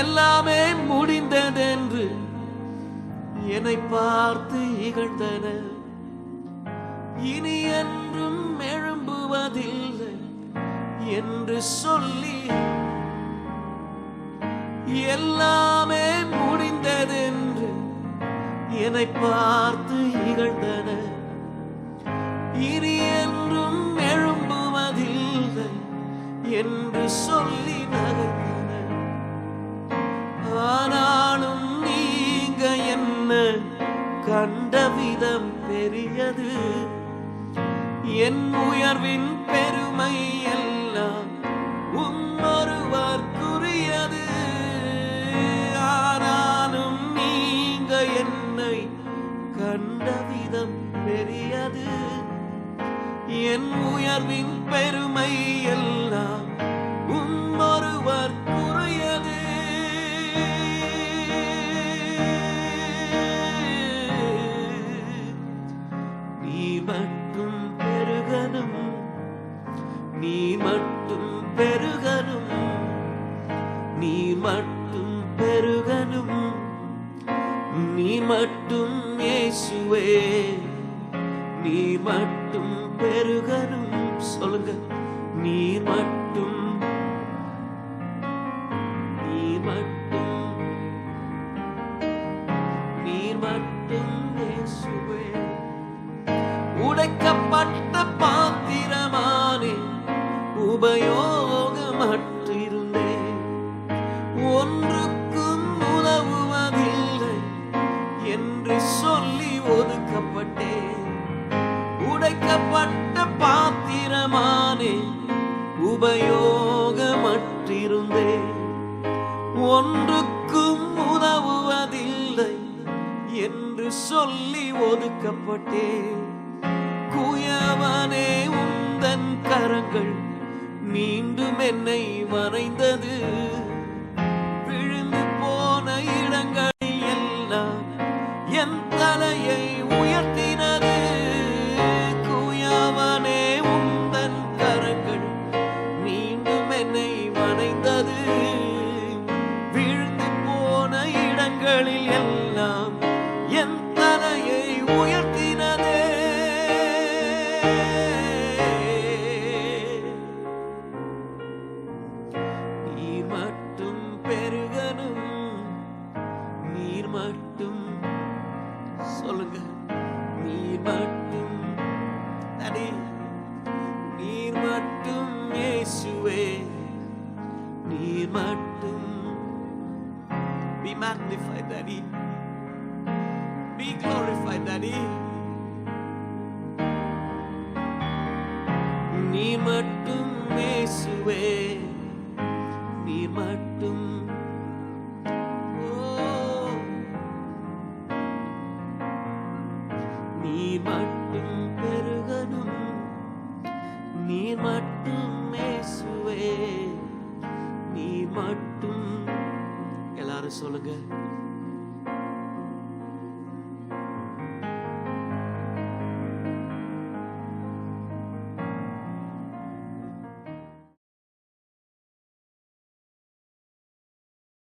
எல்லாமே முடிந்ததென்று என்னை பார்த்து இகழ்ந்தனர். இனி என்றும் எழும்புவதில்லை என்று சொல்லி எல்லாமே முடிந்ததென்று என்னை பார்த்து இகழ்ந்தனர். இனி என்றும் எழும்புவதில்லை என்று சொல்லி நகைத்தனர். ஆனாலும் நீங்க என்ன கண்ட விதம் பெரியது. என் உயர்வின் பெருமை எல்லாம் ஒருவருக்குரியது. ஆனாலும் நீங்க என்னை கண்ட விதம் பெரியது. என் உயர்வின் பெருமை எல்லாம் ஒருவருக்குரியது. நீ மட்டும் பெருகனும், நீ மட்டும் பெருகனும், நீ மட்டும் பெருகனும், நீ மட்டும் இயேசுவே, நீ மட்டும் பெருகனும். சொல்லுங்க, நீ மட்டும், நீ மட்டும், நீ மட்டும் இயேசுவே. உடைக்கப்பட்ட பாத்திரமானே, உபயோகமற்றிருந்தேன், ஒன்றுக்கும் உதவுவதில்லை என்று சொல்லி ஒதுக்கப்பட்டேன். உடைக்கப்பட்ட பாத்திரமானே, உபயோகமற்றிருந்தேன், ஒன்றுக்கும் உதவுவதில்லை என்று சொல்லி ஒதுக்கப்பட்டேன். குயவனே, உந்தன் கரங்கள் மீண்டும் என்னை வரைந்தது. விழுந்து போன இடங்களில் எல்லாம் என் தலையை உயர்த்தினது. குயவனே, உந்தன் கரங்கள் மீண்டும் என்னை வரைந்தது. விழுந்து போன இடங்களில் எல்லாம் என் தலையை உயர்த்தினதே. நீர் மட்டும் பெருகனும், நீர் மட்டும், சொல்லுங்க, நீர் மட்டும், அடே, நீர் மட்டும் இயேசுவே, நீர் மட்டும். Be magnified, Daddy. Be glorified, Daddy. நீர் மட்டும் இயேசுவே, நீர் மட்டும். நீர் மட்டும் பெருகனும், நீர் மட்டும் இயேசுவே, நீர் மட்டும். எல்லாரும் சொல்லுங்க,